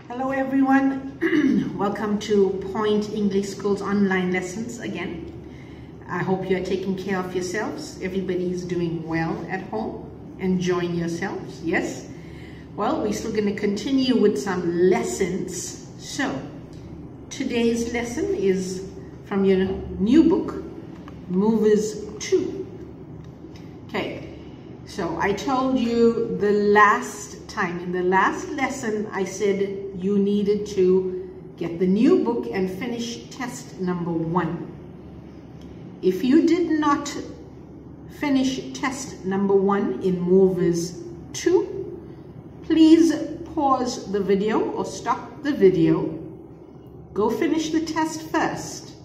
Hello everyone, welcome to Point English School's online lessons again. I hope you're taking care of yourselves. Everybody's doing well at home, enjoying yourselves, yes? Well, we're still going to continue with some lessons. So, today's lesson is from your new book, Movers 2. Okay, so I told you in the last lesson, I said you needed to get the new book and finish test number 1. If you did not finish test number 1 in Movers 2, please pause the video or stop the video, go finish the test first,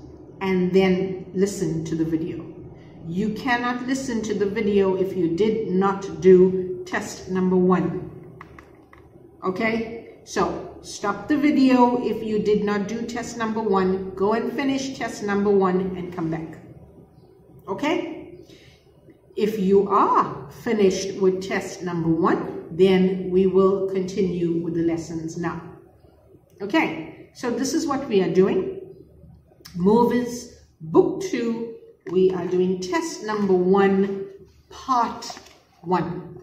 and then listen to the video. You cannot listen to the video if you did not do test number 1. Okay, so stop the video if you did not do test number 1, go and finish test number 1 and come back. Okay, if you are finished with test number 1, then we will continue with the lessons now. Okay, so this is what we are doing. Movers book 2, we are doing test number 1, part 1.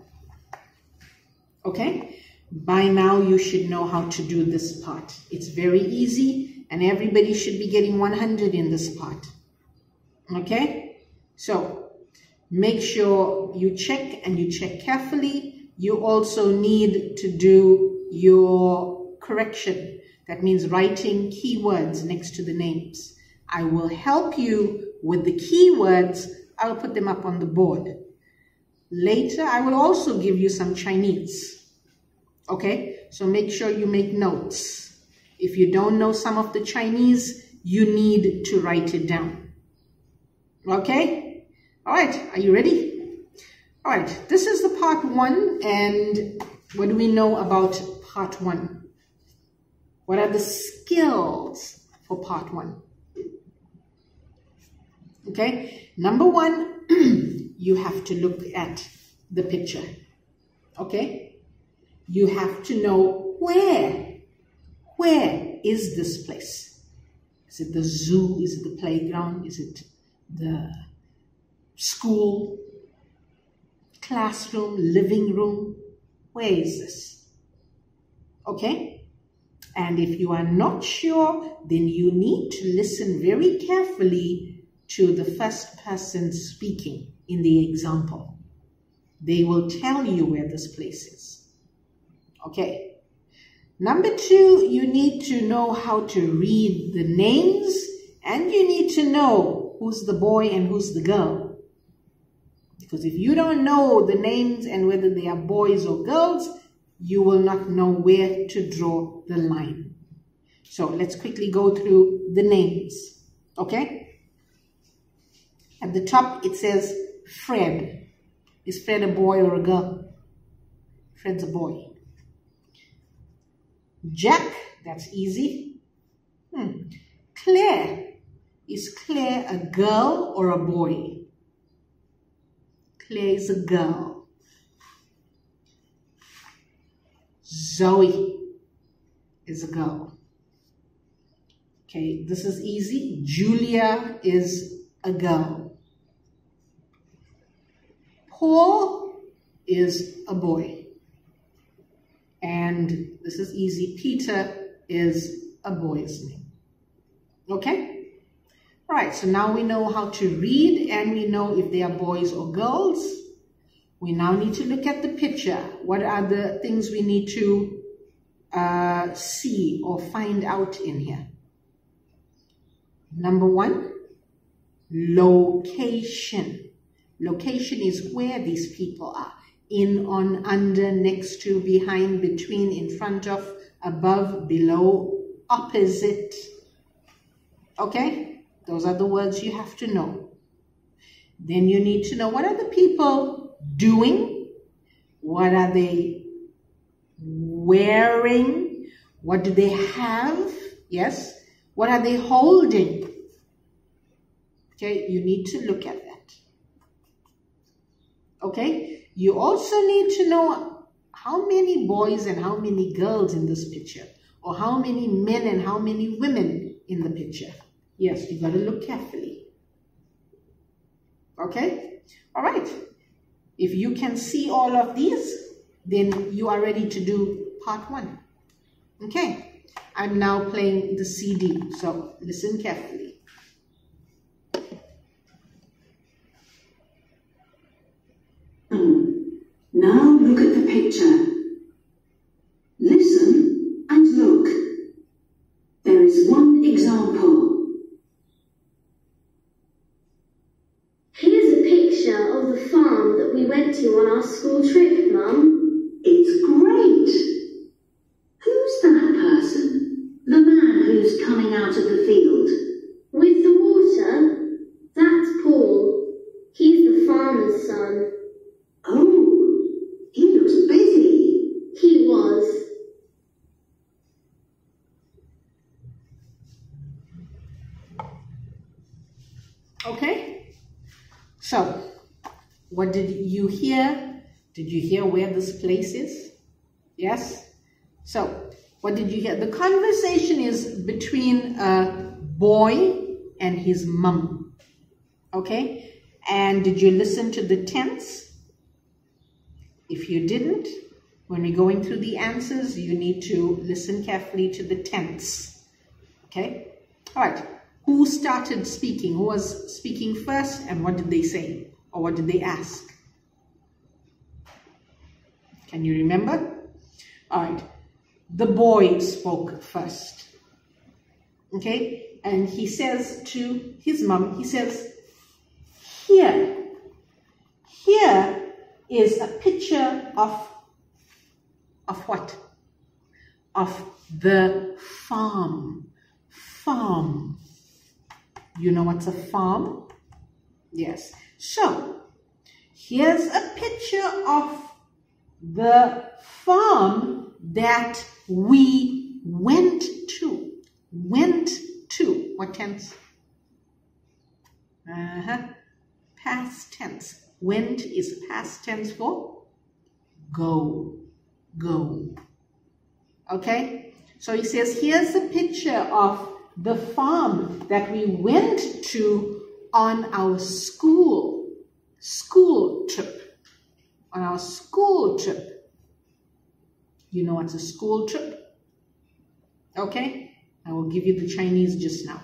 Okay, by now you should know how to do this part. It's very easy and everybody should be getting 100 in this part. Okay, so make sure you check, and you check carefully. You also need to do your correction. That means writing keywords next to the names. I will help you with the keywords. I'll put them up on the board. Later, I will also give you some Chinese. Okay, so make sure you make notes. If you don't know some of the Chinese, you need to write it down. Okay, all right, are you ready? All right, this is the part 1, and what do we know about part 1? What are the skills for part 1? Okay, number 1, you have to look at the picture. Okay, you have to know where is this place? Is it the zoo? Is it the playground? Is it the school, classroom, living room? Where is this? Okay, and if you are not sure, then you need to listen very carefully to the first person speaking in the example. They will tell you where this place is. Okay. Number 2, you need to know how to read the names, and you need to know who's the boy and who's the girl. Because if you don't know the names and whether they are boys or girls, you will not know where to draw the line. So let's quickly go through the names. Okay? At the top, it says Fred. Is Fred a boy or a girl? Fred's a boy. Jack, that's easy. Claire. Is Claire a girl or a boy? Claire is a girl. Zoe is a girl. Okay, this is easy. Julia is a girl. Paul is a boy. And this is easy. Peter is a boy's name. Okay? All right, so now we know how to read, and we know if they are boys or girls. We now need to look at the picture. What are the things we need to see or find out in here? Number 1, location. Location is where these people are. In, on, under, next to, behind, between, in front of, above, below, opposite. Okay? Those are the words you have to know. Then you need to know, what are the people doing? What are they wearing? What do they have? Yes? What are they holding? Okay? You need to look at that. Okay? You also need to know how many boys and how many girls in this picture, or how many men and how many women in the picture? Yes, you got to look carefully. Okay? All right. If you can see all of these, then you are ready to do part 1. Okay? I'm now playing the CD, so listen carefully. Now look at the picture. Listen and look. There is one example. Here's a picture of the farm that we went to on our school trip, Mum. It's great. Who's that person? The man who's coming out of the field. With the water? That's Paul. He's the farmer's son. Oh, he looks busy. He was. Okay? So, what did you hear? Did you hear where this place is? Yes? So, what did you hear? The conversation is between a boy and his mum. Okay? And did you listen to the tense? If you didn't, when we're going through the answers, you need to listen carefully to the tense. Okay? All right. Who started speaking? Who was speaking first, and what did they say? Or what did they ask? Can you remember? All right. The boy spoke first. Okay? And he says to his mom, he says, here is a picture of what? Of the farm. Farm. You know what's a farm? Yes. So, here's a picture of the farm that we went to. Went to. What tense? Past tense. Went is past tense for go. Go. Okay? So he says, here's a picture of the farm that we went to on our school trip. On our school trip. You know what's a school trip? Okay? I will give you the Chinese just now.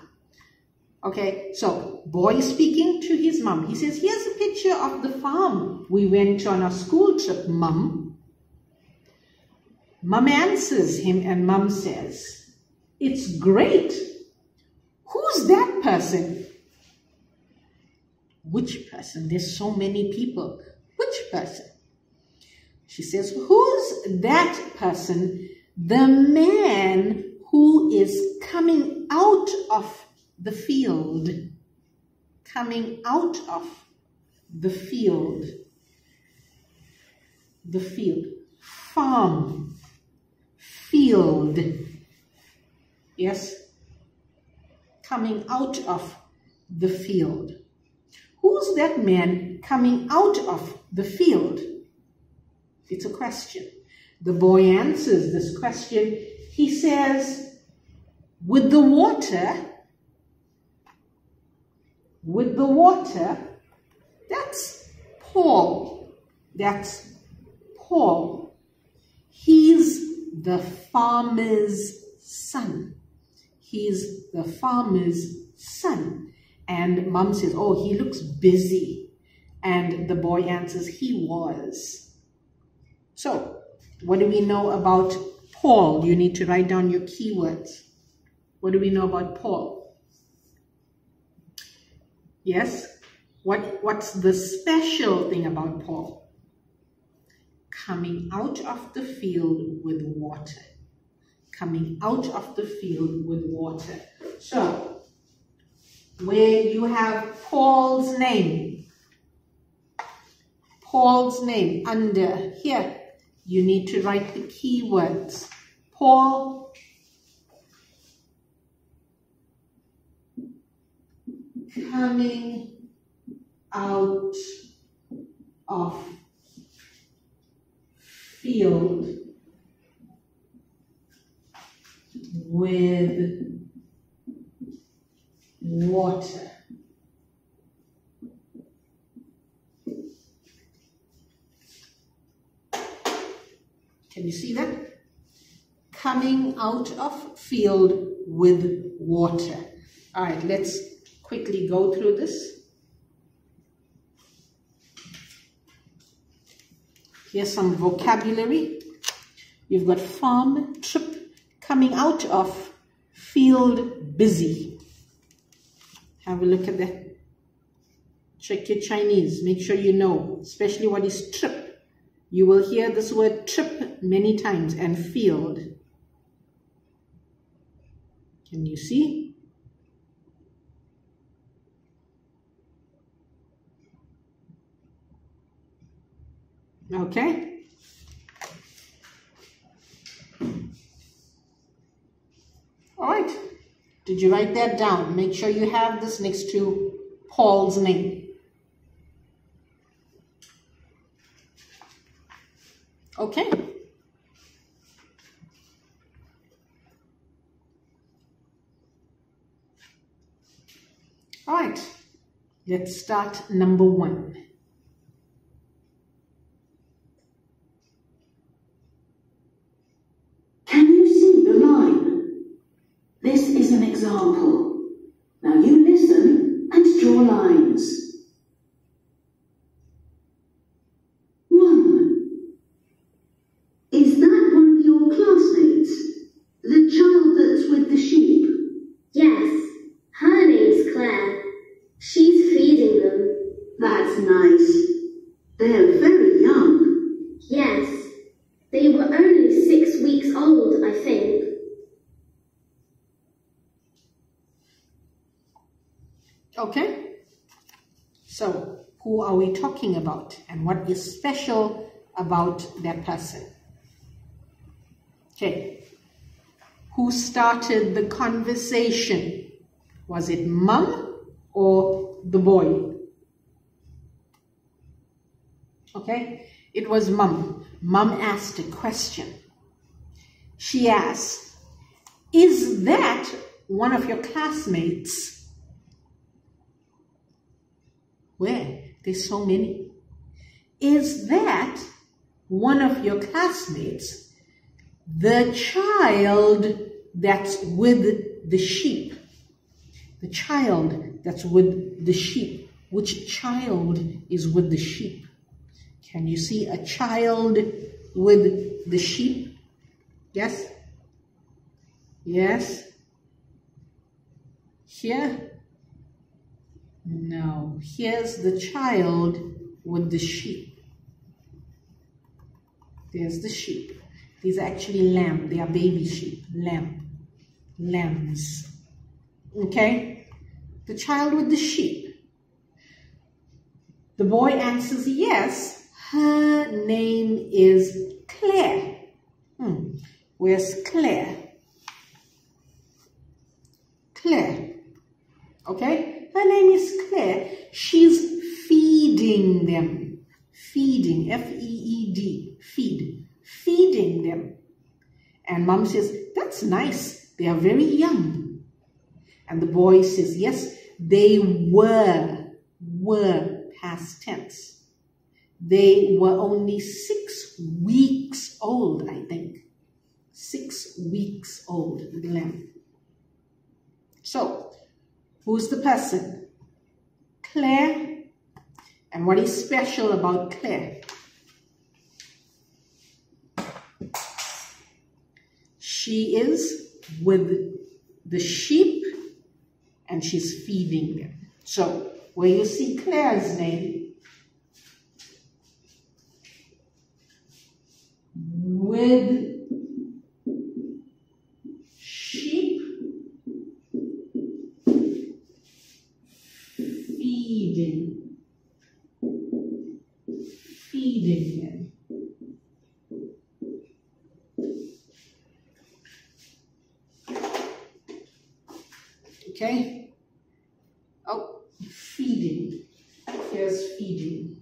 Okay, so boy speaking to his mom. He says, here's a picture of the farm we went to on our school trip, Mum. Mum answers him and Mum says, it's great. Who's that person? Which person? There's so many people. Which person? She says, who's that person? The man who is coming out of the field. Coming out of the field. The field. Farm. Field. Yes? Coming out of the field. Who's that man coming out of the field? It's a question. The boy answers this question. He says, with the water, that's Paul. That's Paul. He's the farmer's son. He's the farmer's son. And Mom says, oh, he looks busy. And the boy answers, he was. So, what do we know about Paul? You need to write down your keywords. What do we know about Paul? Yes? What's the special thing about Paul? Coming out of the field with water. Coming out of the field with water. So, where you have Paul's name under here, you need to write the keywords. Paul, coming out of field with water. Can you see that? Coming out of field with water. All right, let's quickly go through this. Here's some vocabulary. You've got farm, trip, coming out of, field, busy. Have a look at that. Check your Chinese. Make sure you know, especially what is trip. You will hear this word trip many times, and field. Can you see? Okay. All right. Did you write that down? Make sure you have this next to Paul's name. Okay. All right. Let's start number 1. Can you see the line? This is an example. Now you listen and draw lines. 1. Is that one of your classmates? The child that's with the sheep? Yes, her name's Claire. She's feeding them. That's nice. They're very young. Yes, they were only 6 weeks old, I think. Okay. So, who are we talking about? And what is special about that person? Okay. Who started the conversation? Was it mom or the boy? Okay, it was mom. Mom asked a question. She asked, is that one of your classmates? Where? There's so many. Is that one of your classmates? The child that's with the sheep. The child that's with the sheep. Which child is with the sheep? Can you see a child with the sheep? Yes? Yes? Here? No. Here's the child with the sheep. There's the sheep. These are actually lamb. They are baby sheep. Lamb. Lambs. Okay? The child with the sheep. The boy answers yes. Her name is Claire. Where's Claire? Claire. Okay? Her name is Claire. She's feeding them. Feeding. F-E-E-D. Feed. Feeding them. And mom says, that's nice. They are very young. And the boy says, yes, they were past tense. They were only 6 weeks old, I think. 6 weeks old, the lamb. So, who's the person? Claire. And what is special about Claire? She is with the sheep and she's feeding them. So, where you see Claire's name, with sheep feeding them. Okay? Oh, feeding. Here's feeding.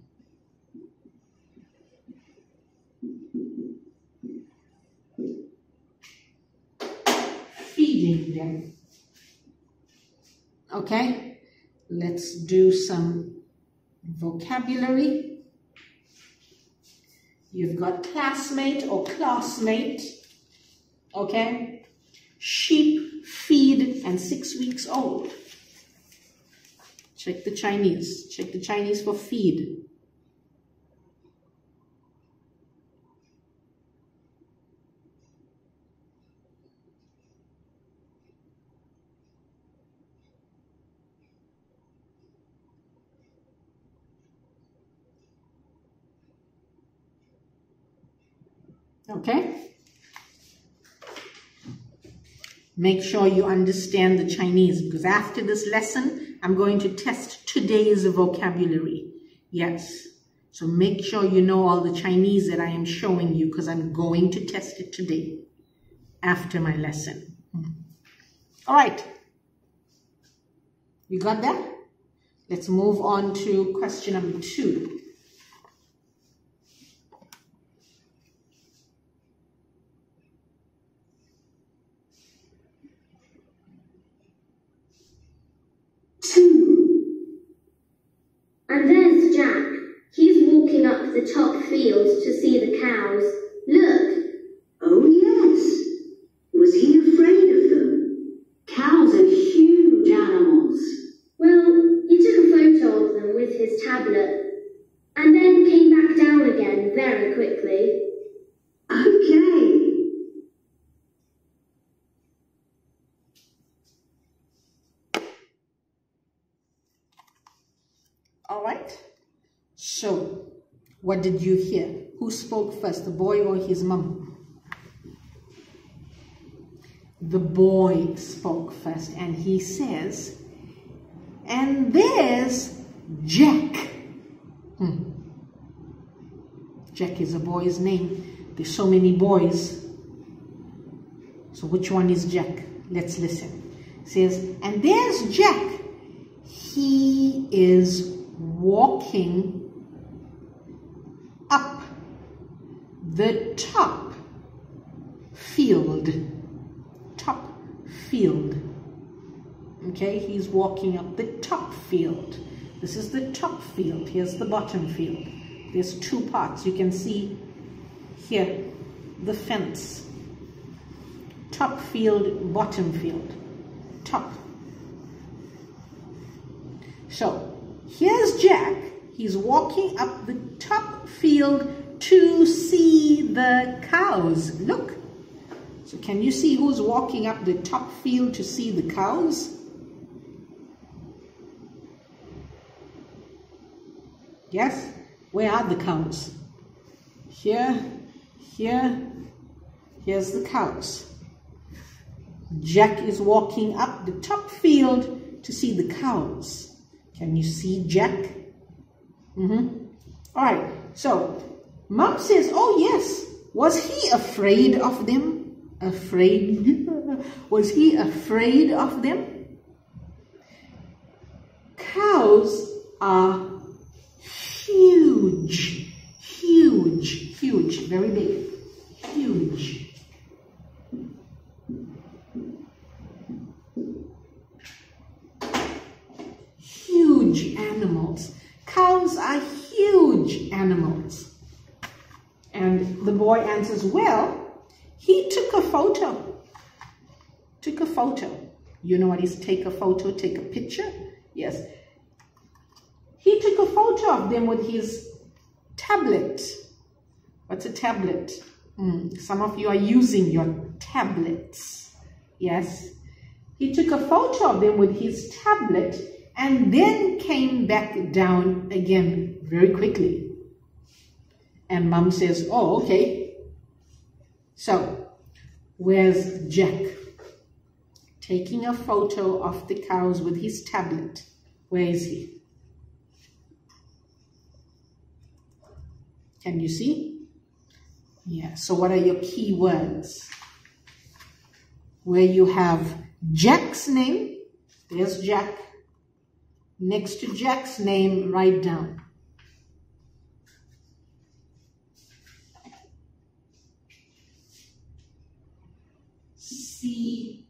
feeding them. Okay, let's do some vocabulary. You've got classmate or classmate. Okay, sheep, feed, and 6 weeks old. Check the Chinese. Check the Chinese for feed. Okay? Make sure you understand the Chinese, because after this lesson, I'm going to test today's vocabulary. Yes. So make sure you know all the Chinese that I am showing you, because I'm going to test it today after my lesson. All right. You got that? Let's move on to question number 2. And there's Jack. He's walking up the top field to see the cows. Look! Oh, yes. Was he afraid of them? Cows are huge animals. Well, he took a photo of them with his tablet and then came back down again very quickly. Okay. All right. So, what did you hear? Who spoke first, the boy or his mom? The boy spoke first, and he says, and there's Jack. Jack is a boy's name. There's so many boys. So which one is Jack? Let's listen. It says, and there's Jack. He is walking up the top field. Top field. Okay, he's walking up the top field. This is the top field. Here's the bottom field. There's 2 parts. You can see here the fence. Top field, bottom field. Top. So, here's Jack. He's walking up the top field to see the cows. Look. So can you see who's walking up the top field to see the cows? Yes? Where are the cows? Here, here, here's the cows. Jack is walking up the top field to see the cows. Can you see Jack? All right, so Mom says, oh yes, was he afraid of them? Afraid? Was he afraid of them? Cows are huge, huge, huge, very big, huge. Huge animals. Cows are huge animals. And the boy answers, well, he took a photo. Took a photo. You know what is take a photo, take a picture? Yes. He took a photo of them with his tablet. What's a tablet? Some of you are using your tablets. Yes. He took a photo of them with his tablet and then came back down again very quickly. And Mom says, oh, okay. So, where's Jack? Taking a photo of the cows with his tablet. Where is he? Can you see? Yeah, so what are your key words? Where you have Jack's name, there's Jack. Next to Jack's name, write down. See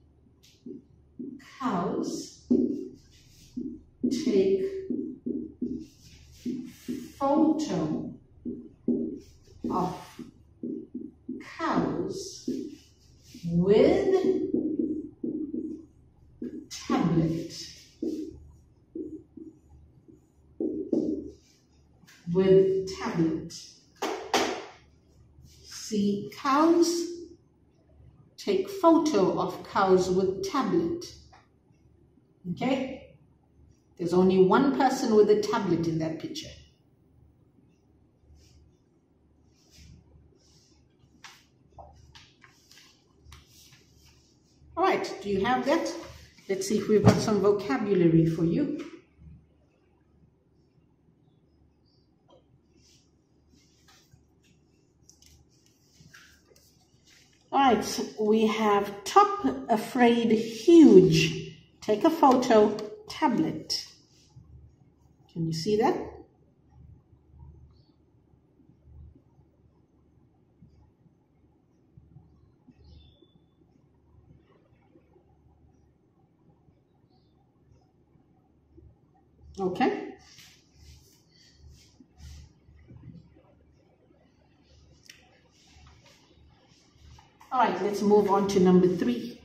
photo of cows with tablet. With tablet. See, cows, take photo of cows with tablet. Okay? There's only one person with a tablet in that picture. All right, do you have that? Let's see if we've got some vocabulary for you. All right, we have top, afraid, huge. Take a photo, tablet. Can you see that? Okay. All right, let's move on to number 3.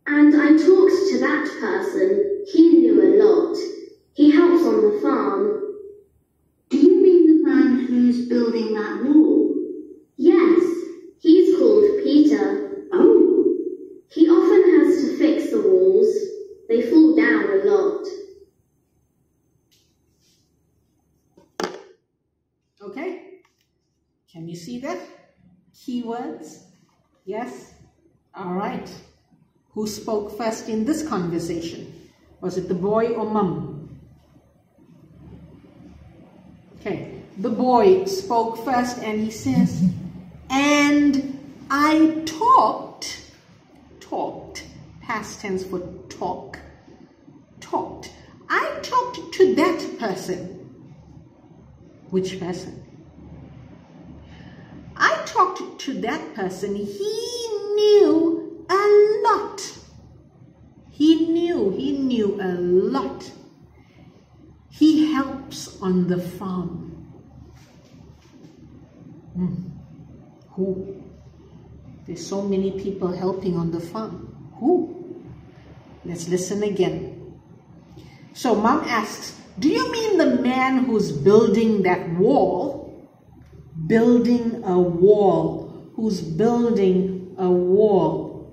And I talked to that person. He knew a lot. He helps on the farm. Do you mean the man who's building that wall? Yes, he's called Peter. Oh. He often has to fix the walls. They fall down a lot. Okay, can you see that? Keywords? Yes? All right. Who spoke first in this conversation? Was it the boy or mum? Okay, the boy spoke first and he says, and I talked, past tense for talk, talked. I talked to that person. Which person? I talked to that person. He knew a lot. He knew a lot. He helps on the farm. Who? There's so many people helping on the farm. Who? Let's listen again. So Mom asks, do you mean the man who's building that wall? Building a wall. Who's building a wall?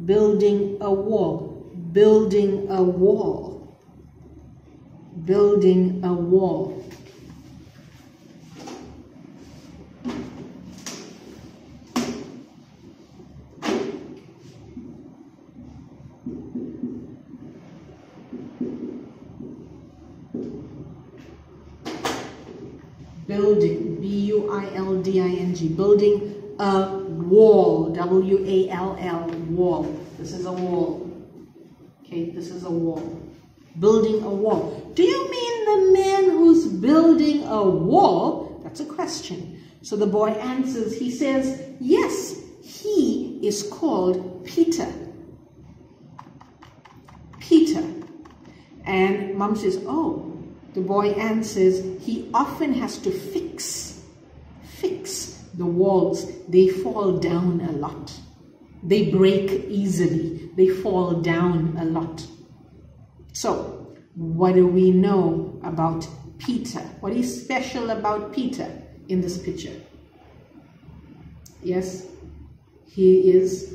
Building a wall. Building a wall. Building a wall. Building, B-U-I-L-D-I-N-G, building a wall, W-A-L-L, wall. This is a wall. Okay, this is a wall. Building a wall. Do you mean the man who's building a wall? That's a question. So the boy answers, he says, yes, he is called Peter. Peter. And Mom says, oh. The boy answers, he often has to fix the walls. They fall down a lot. They break easily. They fall down a lot. So, what do we know about Peter? What is special about Peter in this picture? Yes, he is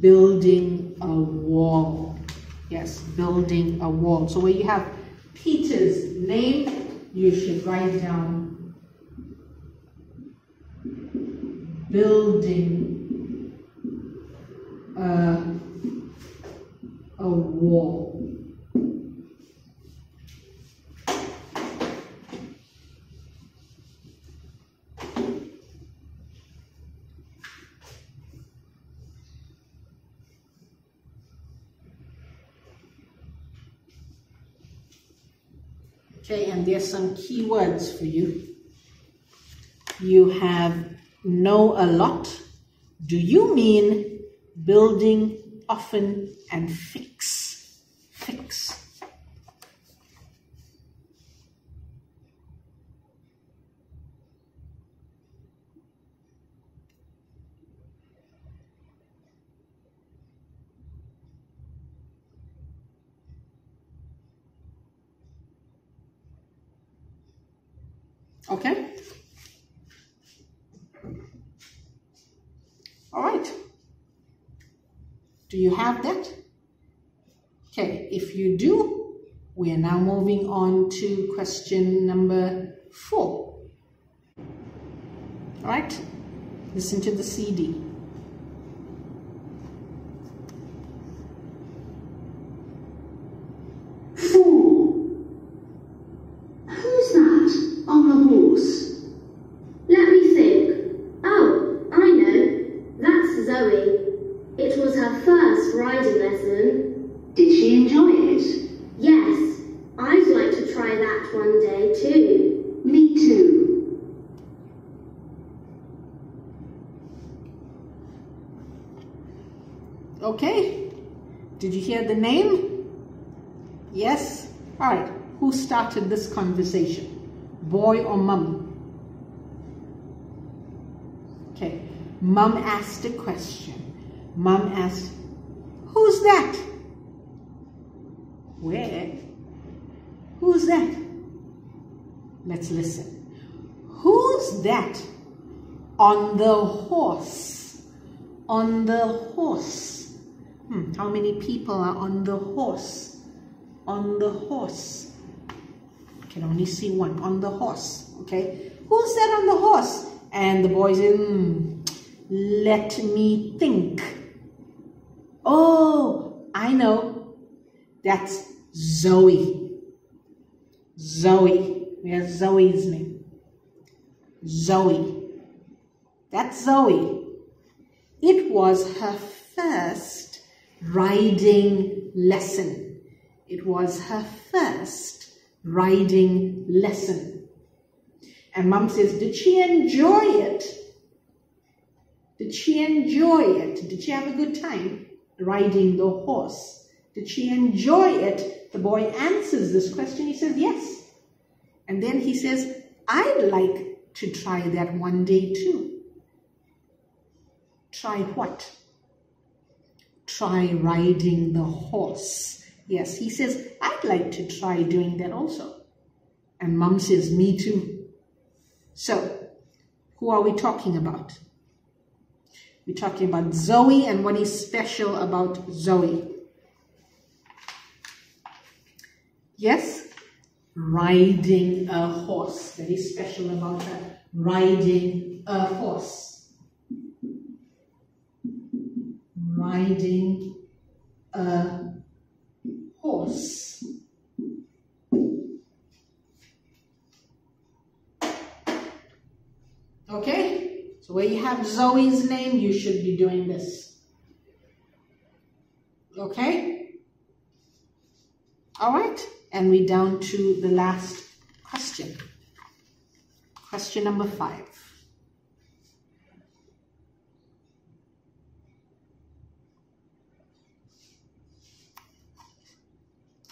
building a wall. Yes, building a wall. So where you have Peter's name, you should write down building a wall. Okay, and there's some key words for you. You have know a lot. Do you mean building often, and fix. Fix. Okay? All right. Do you have that? Okay, if you do, we are now moving on to question number 4. All right? Listen to the CD. Let me think. Oh, I know. That's Zoe. It was her first riding lesson. Did she enjoy it? Yes, I'd like to try that one day too. Me too. Okay. Did you hear the name? Yes? All right. Who started this conversation? Boy or mum? Okay. Mum asked a question. Mum asked, who's that? Where? Who's that? Let's listen. Who's that on the horse? On the horse. How many people are on the horse? On the horse. I can only see one. On the horse. Okay. Who's that on the horse? And the boy said, let me think. Oh, I know. That's Zoe. Zoe. Where's Zoe's name? Zoe. That's Zoe. It was her first riding lesson. It was her first riding lesson. And Mum says, did she enjoy it? Did she enjoy it? Did she have a good time riding the horse? Did she enjoy it? The boy answers this question. He says, yes. And then he says, I'd like to try that one day too. Try what? Try riding the horse. Yes, he says, I'd like to try doing that also. And Mum says, me too. So, who are we talking about? We're talking about Zoe and what is special about Zoe. Yes? Riding a horse. That is special about her. Riding a horse. Riding a horse. Okay? So where you have Zoe's name, you should be doing this. Okay? All right? And we're down to the last question. Question number 5.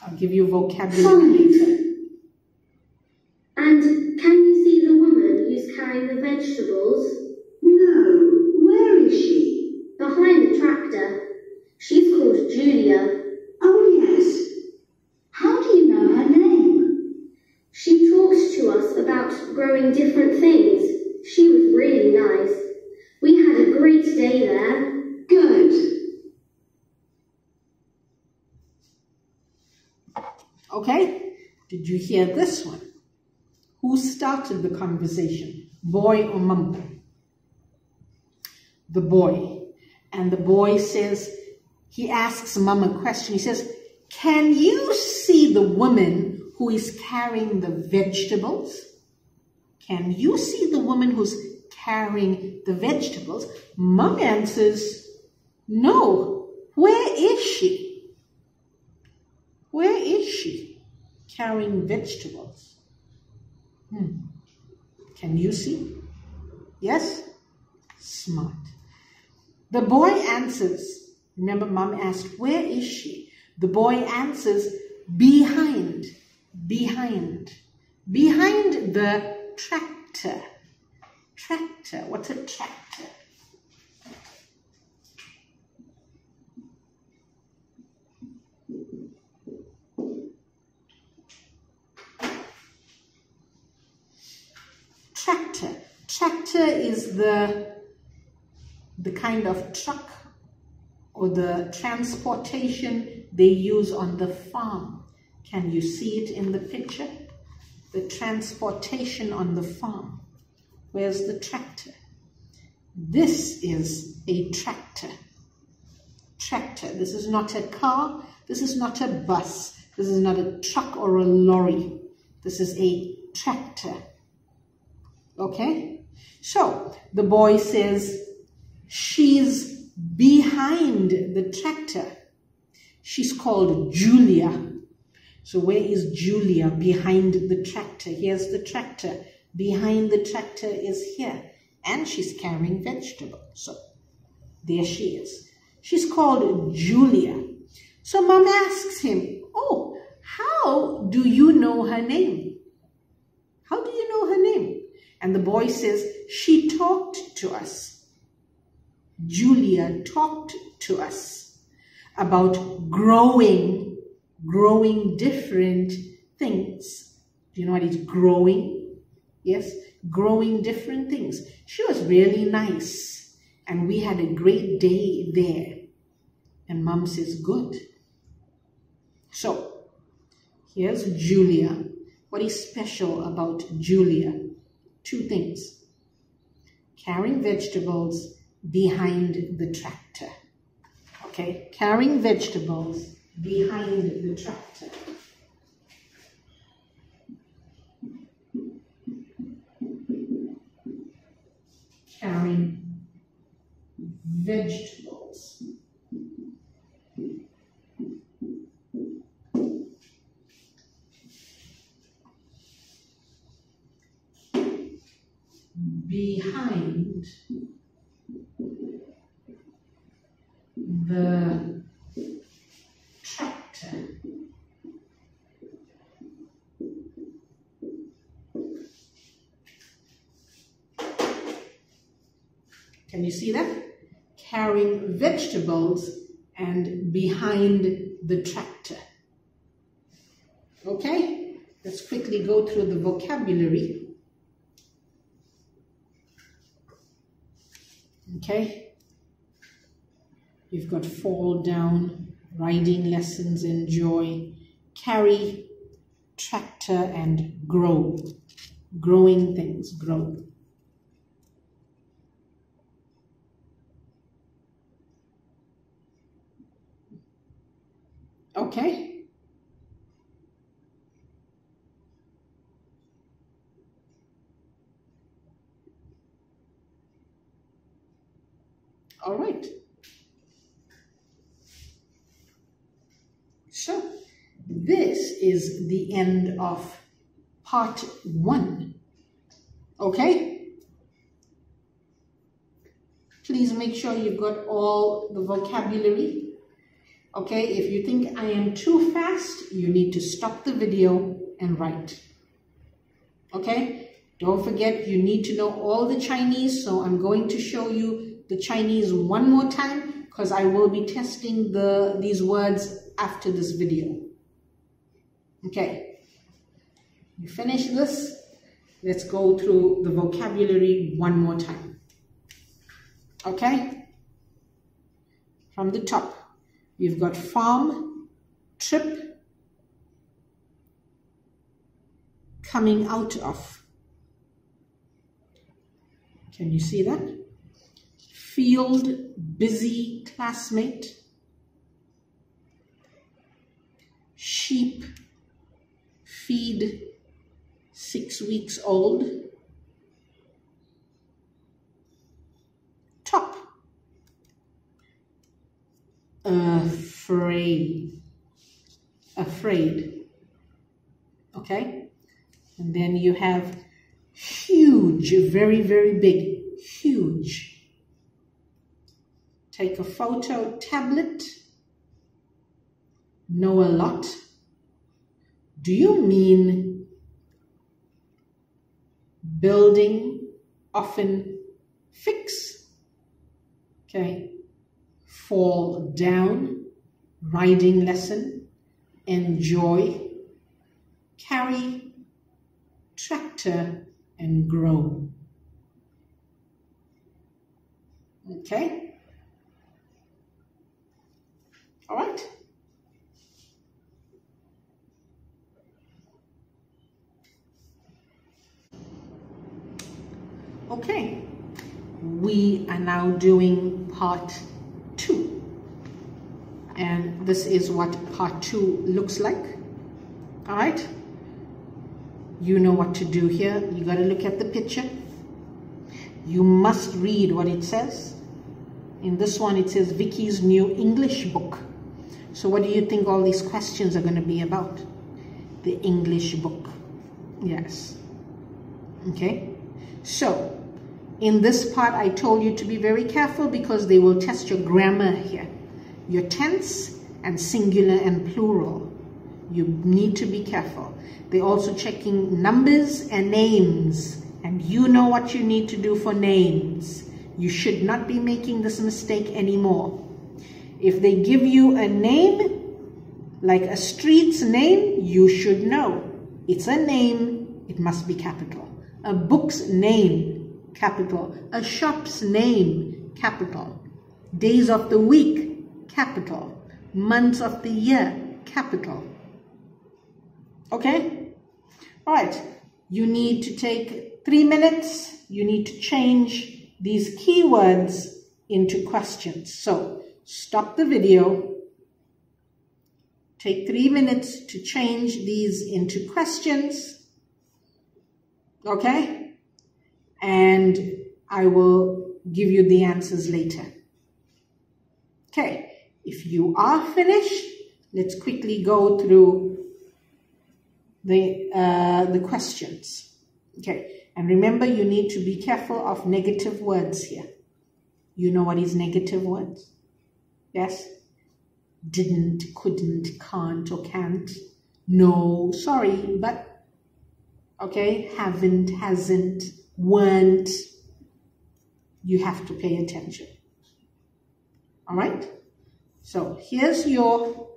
I'll give you vocabulary later. And can you see the woman who's carrying the vegetables? No. Where is she? Behind the tractor. She's called Julia. Oh, yes. How do you know her name? She talked to us about growing different things. She was really nice. We had a great day there. Good. Okay? Did you hear this one? Who started the conversation? Boy or mum? The boy. And the boy says, he asks mum a question. He says, can you see the woman who is carrying the vegetables? Can you see the woman who's carrying the vegetables? Mum answers, no. Where is she? Where is she carrying vegetables? Can you see? Yes? Smart. The boy answers. Remember, Mom asked, where is she? The boy answers, behind, behind, behind the tractor. Tractor, what's a tractor? Tractor. Tractor is the kind of truck or the transportation they use on the farm. Can you see it in the picture? The transportation on the farm. Where's the tractor? This is a tractor. Tractor. This is not a car. This is not a bus. This is not a truck or a lorry. This is a tractor. Okay? So, the boy says, she's behind the tractor. She's called Julia. So where is Julia? Behind the tractor. Here's the tractor. Behind the tractor is here. And she's carrying vegetables. So there she is. She's called Julia. So Mom asks him, oh, how do you know her name? How do you know her name? And the boy says, she talked to us. Julia talked to us about growing different things. Do you know what is growing? Yes, growing different things. She was really nice and we had a great day there. And Mom says, good. So, here's Julia. What is special about Julia? Two things. Carrying vegetables behind the tractor. Okay, carrying vegetables behind the tractor. Carrying vegetables. Behind the tractor. Can you see that? Carrying vegetables and behind the tractor. Okay, let's quickly go through the vocabulary. Okay, you've got fall down, riding lessons, enjoy, carry, tractor, and grow. Growing things, grow. Okay. All right. So, this is the end of part 1. Okay? Please make sure you've got all the vocabulary. Okay? If you think I am too fast, you need to stop the video and write. Okay? Don't forget, you need to know all the Chinese, so I'm going to show you the Chinese one more time because I will be testing these words after this video. Okay, you finish this. Let's go through the vocabulary one more time. Okay, from the top, we've got farm, trip, coming out of. Can you see that? Field, busy, classmate. Sheep, feed, 6 weeks old. Top, afraid, okay? And then you have huge, very, very big, huge. take a photo tablet, know a lot. Do you mean building, often fix? Okay. Fall down, riding lesson, enjoy, carry, tractor, and grow. Okay? All right? Okay. We are now doing part 2. And this is what part 2 looks like. All right? You know what to do here. You got to look at the picture. You must read what it says. In this one, it says Vicky's new English book. So what do you think all these questions are going to be about? The English book. Yes. Okay. So in this part, I told you to be very careful because they will test your grammar here. Your tense and singular and plural. You need to be careful. They're also checking numbers and names. And you know what you need to do for names. You should not be making this mistake anymore. If they give you a name, like a street's name, you should know. It's a name, it must be capital. A book's name, capital. A shop's name, capital. Days of the week, capital. Months of the year, capital. Okay? All right. You need to take 3 minutes. You need to change these keywords into questions. So stop the video. Take 3 minutes to change these into questions. Okay? And I will give you the answers later. Okay. If you are finished, let's quickly go through the questions. Okay. And remember, you need to be careful of negative words here. You know what is negative words? Yes? Didn't, couldn't, can't, or can't. No, sorry, but. Okay? Haven't, hasn't, weren't. You have to pay attention. All right? So here's your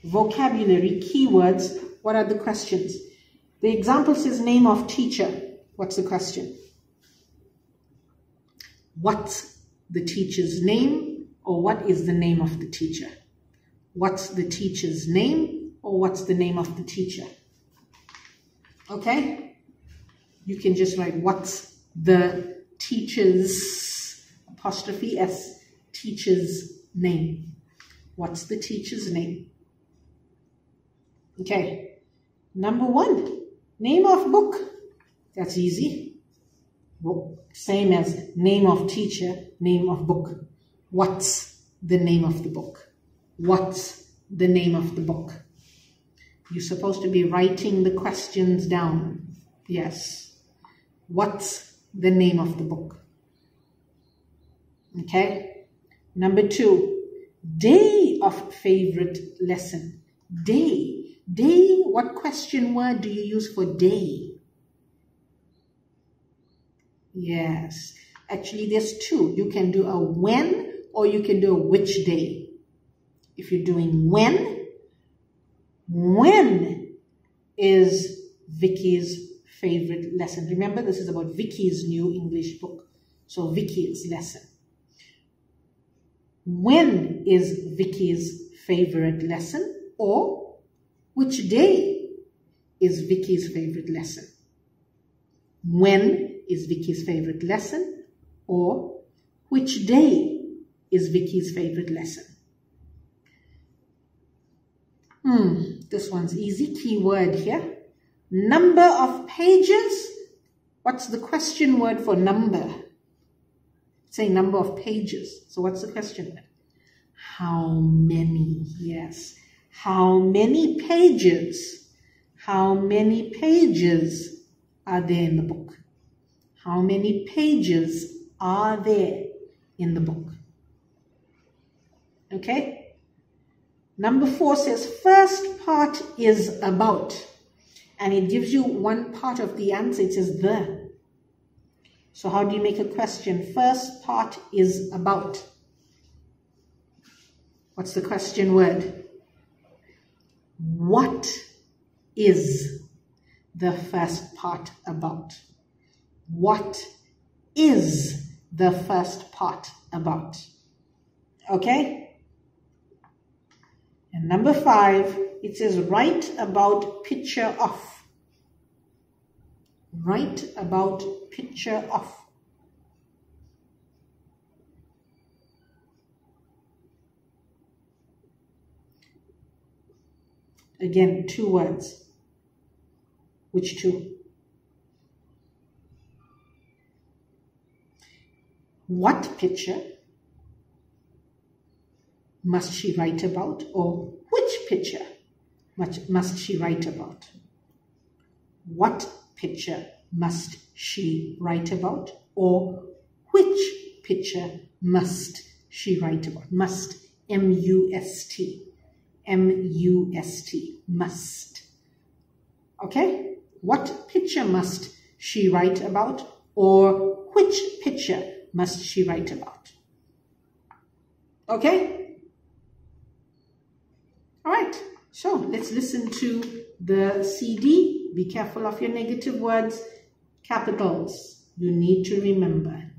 vocabulary keywords. What are the questions? The example says name of teacher. What's the question? What's the teacher's name, or what is the name of the teacher? What's the teacher's name, or what's the name of the teacher? Okay? You can just write what's the teacher's, apostrophe S, teacher's name. What's the teacher's name? Okay. Number 1, name of book. That's easy. Same as name of teacher, name of book. What's the name of the book? What's the name of the book? You're supposed to be writing the questions down. Yes. What's the name of the book? Okay. Number 2, day of favorite lesson. Day. Day, what question word do you use for day? Yes. Actually, there's 2. You can do a when or you can do a which day. If you're doing when is Vicky's favorite lesson? Remember, this is about Vicky's new English book. So Vicky's lesson. When is Vicky's favorite lesson? Or which day is Vicky's favorite lesson? When is Vicky's favorite lesson? Or which day is Vicky's favorite lesson? This one's easy. Keyword here. Number of pages. What's the question word for number? Say number of pages. So what's the question word? How many? Yes. How many pages? How many pages are there in the book? How many pages are there in the book? Okay? Number 4 says first part is about. And it gives you one part of the answer. It says the. So how do you make a question? First part is about. What's the question word? What is the first part about? What is the first part about? Okay? And number 5, it says write about picture of. Write about picture of. Again, 2 words. Which 2? What picture must she write about, or which picture must she write about? What picture must she write about, or which picture must she write about? Must, M-U-S-T, M-U-S-T, must. Okay? What picture must she write about, or which picture must she write about? Okay? All right, so let's listen to the CD. Be careful of your negative words, capitals. You need to remember.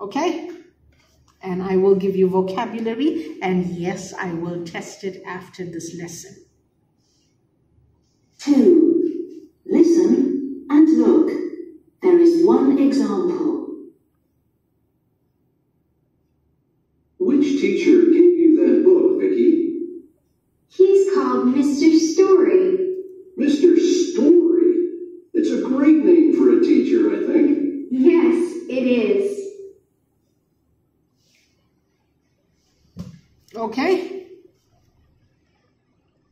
Okay? And I will give you vocabulary, and yes, I will test it after this lesson. 2. Listen and look. There is one example. Which teacher gave you that book, Vicky? He's called Mr. Story. Mr. Story? It's a great name for a teacher, I think. Yes, it is. Okay?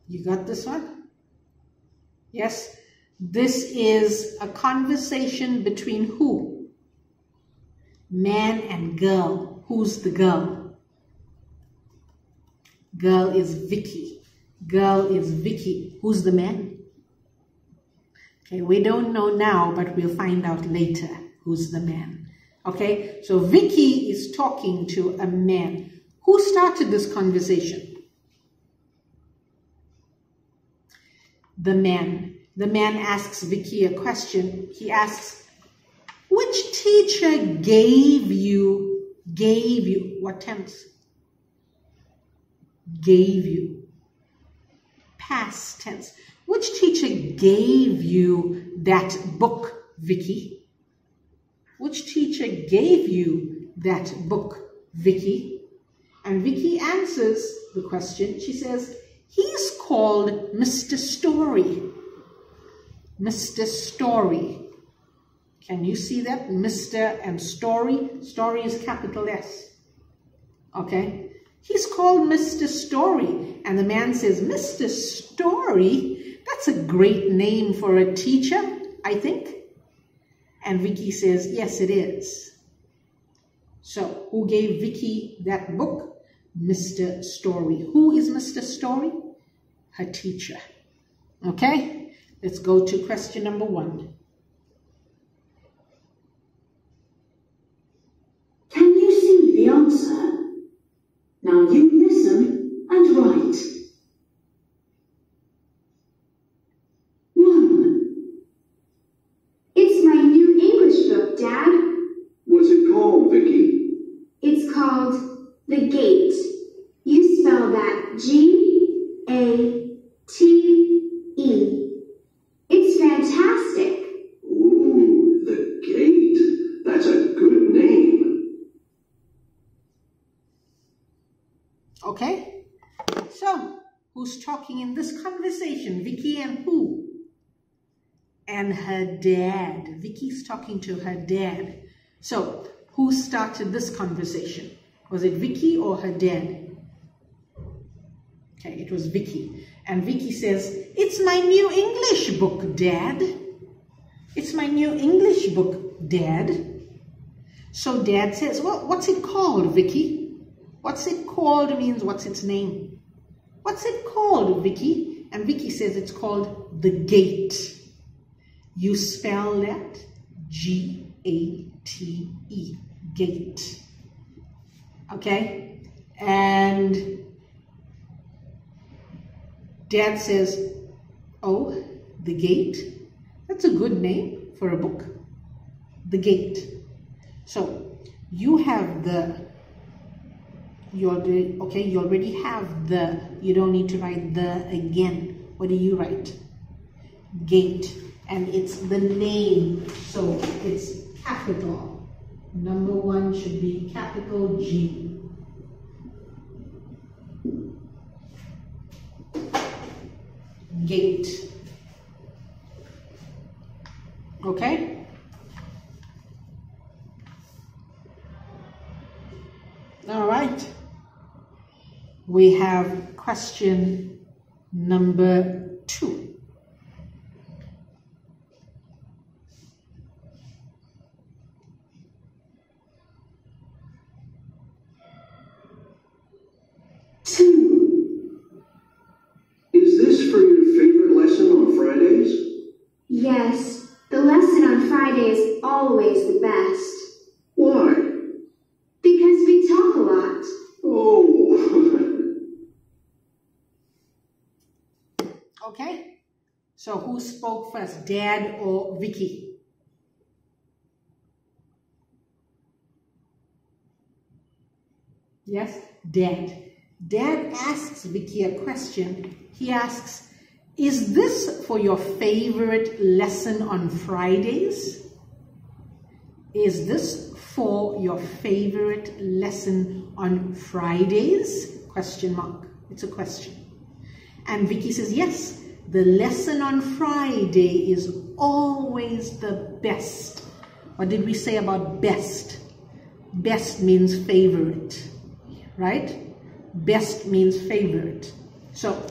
You got this one? Yes? This is a conversation between who? Man and girl. Who's the girl? Girl is Vicky. Girl is Vicky. Who's the man? Okay, we don't know now, but we'll find out later who's the man. Okay, so Vicky is talking to a man. Who started this conversation? The man. The man asks Vicky a question. He asks, which teacher gave you, what tense? Gave you. Past tense. Which teacher gave you that book, Vicky? Which teacher gave you that book, Vicky? And Vicky answers the question. She says, he's called Mr. Story. Mr. Story. Can you see that? Mr. and Story. Story is capital S. Okay? He's called Mr. Story. And the man says, Mr. Story? That's a great name for a teacher, I think. And Vicky says, yes, it is. So, who gave Vicky that book? Mr. Story. Who is Mr. Story? Her teacher. Okay? Let's go to question number 1. Can you see the answer? Now you listen and write. 1. It's my new English book, Dad. What's it called, Vicky? It's called The Gate. You spell that G-A-T-E. It's fantastic. Ooh, The Gate. That's a good name. Okay? So, who's talking in this conversation? Vicky and who? And her dad. Vicky's talking to her dad. So, who started this conversation? Was it Vicky or her dad? Okay, it was Vicky. And Vicky says, it's my new English book, Dad. It's my new English book, Dad. So Dad says, well, what's it called, Vicky? What's it called means what's its name. What's it called, Vicky? And Vicky says it's called the gate. You spell that G-A-T-E, gate. Okay? And Dad says, oh, the gate? That's a good name for a book. The gate. So you have you already have the, you don't need to write the again. What do you write? Gate. And it's the name, so it's capital. Number 1 should be capital G. Gate. Okay? All right. We have question number 2. Is this for your favorite lesson on Fridays? Yes, the lesson on Friday is always the best. Why? Because we talk a lot. Oh. Okay? So who spoke first, Dad or Vicky? Yes, Dad. Dad asks Vicky a question. He asks, is this for your favorite lesson on Fridays? Is this for your favorite lesson on Fridays? Question mark. It's a question. And Vicky says, yes, the lesson on Friday is always the best. What did we say about best? Best means favorite, right? Best means favorite. So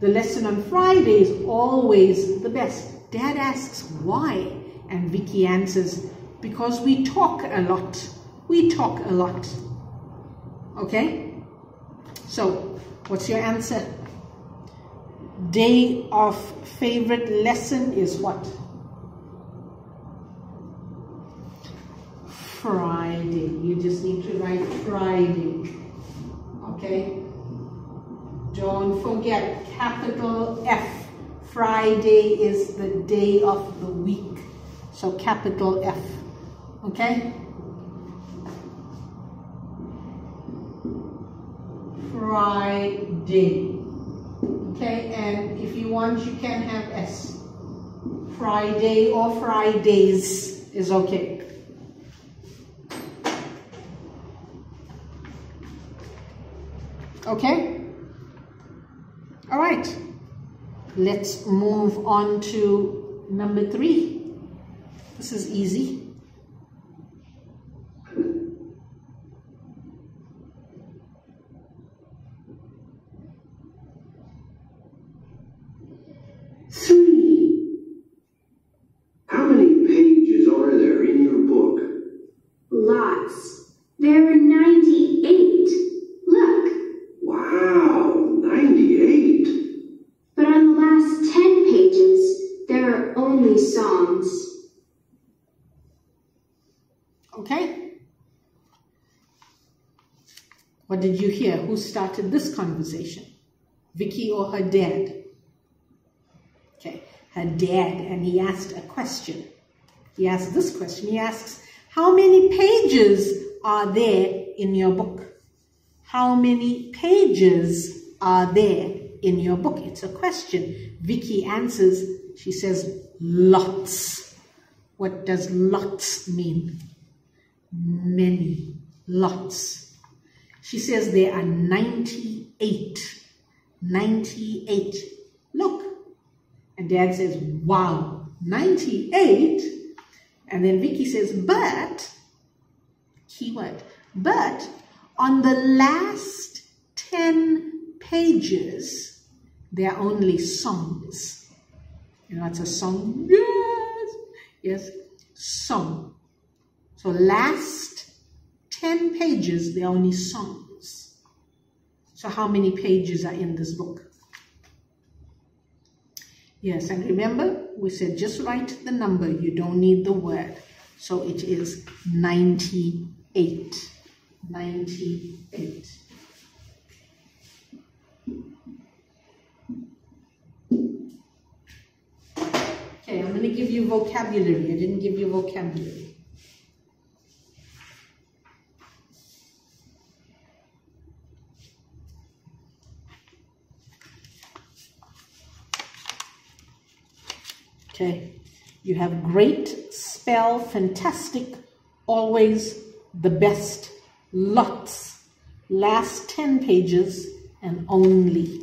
the lesson on Friday is always the best. Dad asks why, and Vicky answers, because we talk a lot. We talk a lot. Okay? So what's your answer? Day of favorite lesson is what? Friday. You just need to write Friday. Okay? Don't forget, capital F. Friday is the day of the week. So capital F. Okay? Friday. Okay, and if you want, you can have S. Friday or Fridays is okay. Okay? All right. Let's move on to number 3. This is easy. How many pages are there in your book? Lots. There are 98. Look. Wow, 98. But on the last 10 pages, there are only songs. Okay? What did you hear? Who started this conversation? Vicky or her dad? Okay, her dad, and he asked a question. He asked this question. He asks, how many pages are there in your book? How many pages are there in your book? It's a question. Vicky answers, she says, lots. What does lots mean? Many. Lots. She says there are 98. 98. Look. And Dad says, wow, 98? And then Vicky says, but, keyword, but on the last 10 pages, there are only songs. You know, it's a song. Yes. Yes. Song. So last 10 pages, there are only songs. So how many pages are in this book? Yes, and remember, we said just write the number. You don't need the word. So it is 98. 98. Okay, I'm going to give you vocabulary. I didn't give you vocabulary. Okay, you have great, spell, fantastic, always, the best, lots, last 10 pages, and only.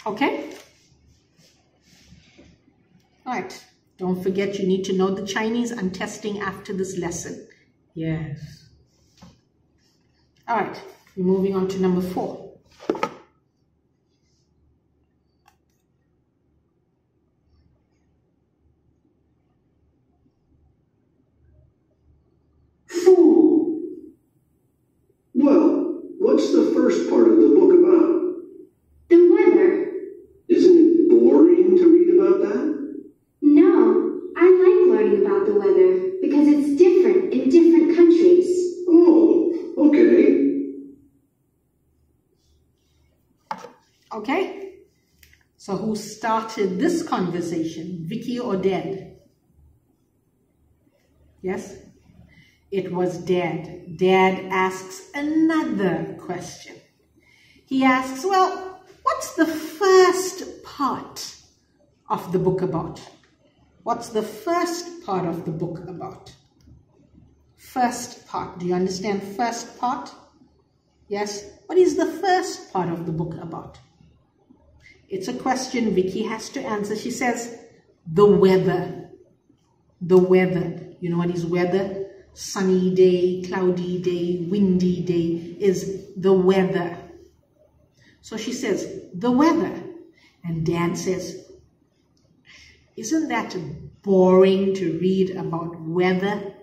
Okay? All right. Don't forget you need to know the Chinese. I'm testing after this lesson. Yes. All right. We're moving on to number 4. Well, what's the first part of the book about? The weather. Isn't it boring to read about that? No, I like learning about the weather because it's different in different countries. Oh, okay. Okay? So who started this conversation? Vicky or Dad? Yes? It was Dad. Dad asks another question. He asks, well, what's the first part of the book about? What's the first part of the book about? First part. Do you understand first part? Yes? What is the first part of the book about? It's a question Vicky has to answer. She says, the weather. The weather. You know what is weather? Sunny day, cloudy day, windy day is the weather. So she says, the weather. And Dad says, isn't that boring to read about weather?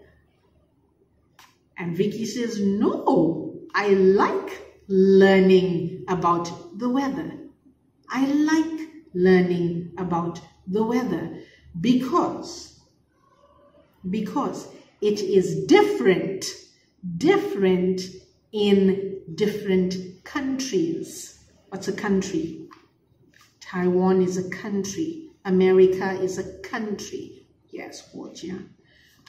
And Vicky says, no, I like learning about the weather. I like learning about the weather because it is different in different countries. What's a country? Taiwan is a country. America is a country. Yes, watch, yeah.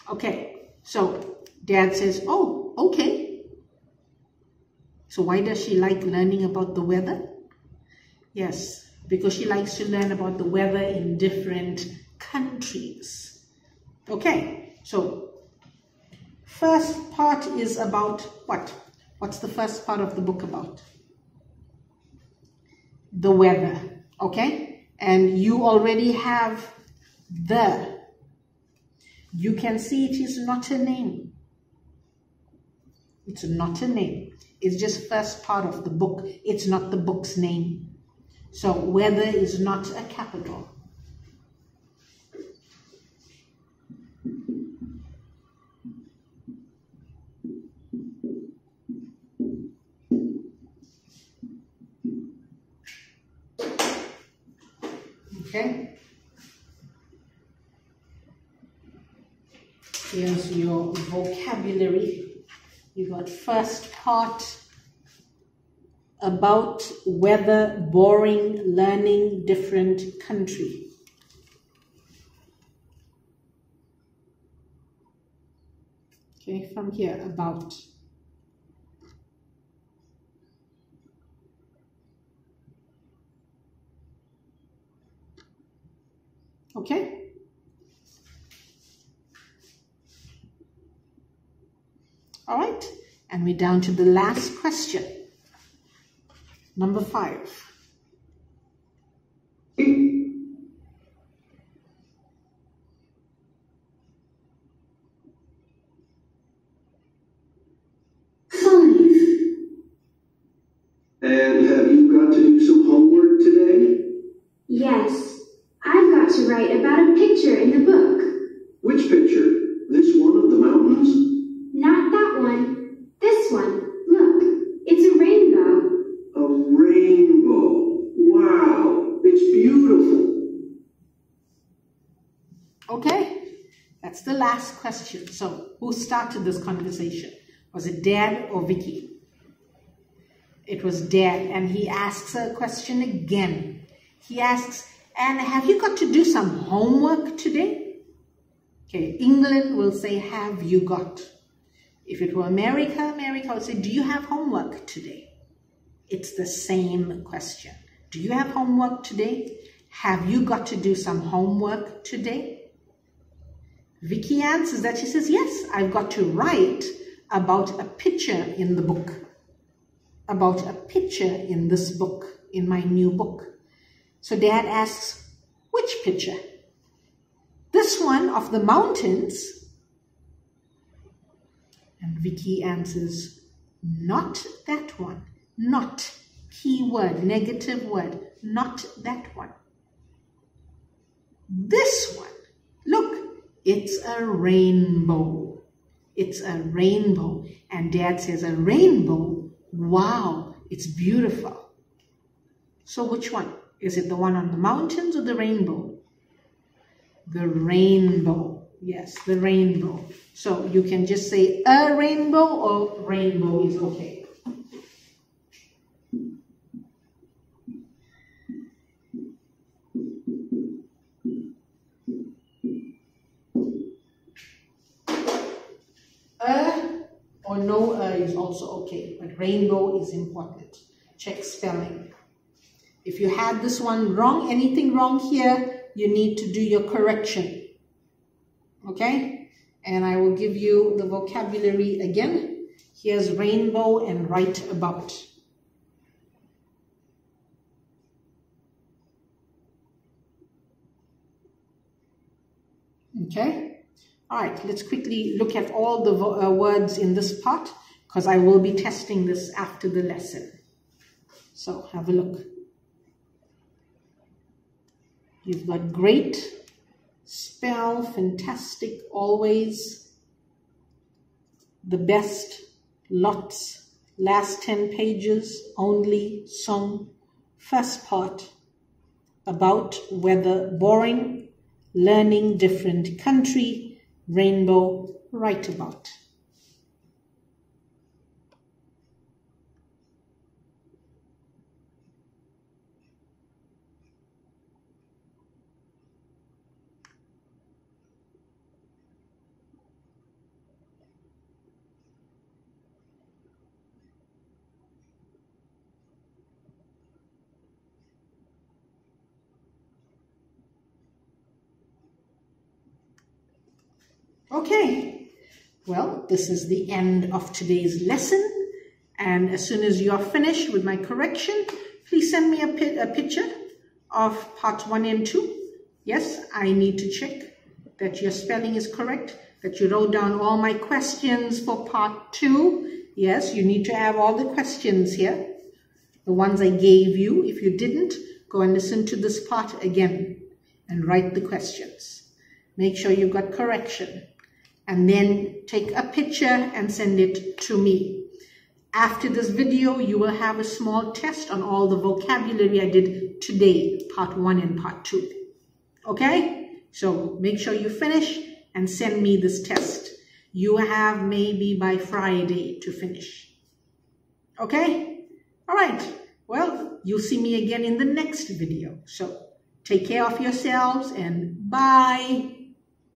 Okay, so Dad says, oh, okay. So why does she like learning about the weather? Yes, because she likes to learn about the weather in different countries. Okay, so first part is about what? What's the first part of the book about? The weather, okay? And you already have the. You can see it is not a name. It's not a name. It's just first part of the book. It's not the book's name. So weather is not a capital. Okay. Here's your vocabulary. You got first part, about, weather, boring, learning, different, country. Okay, from here, about. Okay? All right, and we're down to the last question. Number 5. ask questions. So who started this conversation? Was it Dad or Vicky? It was Dad, and he asks her a question again. He asks, and have you got to do some homework today? Okay, England will say, have you got? If it were America, America would say, do you have homework today? It's the same question. Do you have homework today? Have you got to do some homework today? Vicky answers that. She says, yes, I've got to write about a picture in the book. About a picture in this book, in my new book. So Dad asks, which picture? This one of the mountains? And Vicky answers, not that one. Not, key word, negative word, not that one. This one, look, it's a rainbow. It's a rainbow. And Dad says, a rainbow? Wow, it's beautiful. So which one? Is it the one on the mountains or the rainbow? The rainbow. Yes, the rainbow. So you can just say a rainbow or rainbow is okay. Or no is also okay, but rainbow is important. Check spelling. If you had this one wrong, anything wrong here, you need to do your correction. Okay? And I will give you the vocabulary again. Here's rainbow and right about. Okay? All right, let's quickly look at all the words in this part, because I will be testing this after the lesson. So have a look. You've got great, spell, fantastic, always, the best, lots, last 10 pages, only, song, first part, about, weather, boring, learning, different, country, rainbow, right about. Okay, well, this is the end of today's lesson. And as soon as you are finished with my correction, please send me a picture of part 1 and 2. Yes, I need to check that your spelling is correct, that you wrote down all my questions for part 2. Yes, you need to have all the questions here, the ones I gave you. If you didn't, go and listen to this part again and write the questions. Make sure you've got correction. And then take a picture and send it to me. After this video, you will have a small test on all the vocabulary I did today, part 1 and part 2. Okay? So make sure you finish and send me this test. You have maybe by Friday to finish. Okay? All right. Well, you'll see me again in the next video. So take care of yourselves and bye.